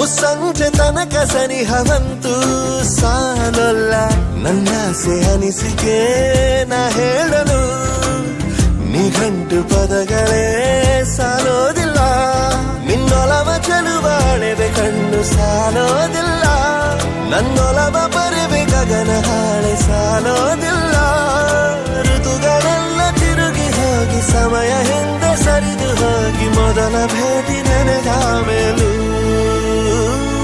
ಮುಸ್ಸಂಜೆ ತನಕ ಸನಿಹವಂತೂ ಸಾಲಲ್ಲ ನನ್ನಾಸೆ ಅನಿಸಿಕೆ ನಾ ಹೇಳಲು ನಿಘಂಟು ಪದಗಳೇ ಸಾಲೋದಿಲ್ಲ ನಿನ್ನೊಲವ ಚೆಲುವಾಳೆವೆ ಕಣ್ಣು ಸಾಲೋದಿಲ್ಲ ನನ್ನೊಲವ ಬರೆವೆ ಗಗನ ಹಾಳೆ ಸಾಲೋದಿಲ್ಲ ಋತುಗಳೆಲ್ಲ ತಿರುಗಿ ಹೋಗಿ ಸಮಯ ಹಿಂದೆ ಸರಿದು ಹೋಗಿ ಮೊದಲ ಭೇಟಿ ನನಗಾಮೇಲೂ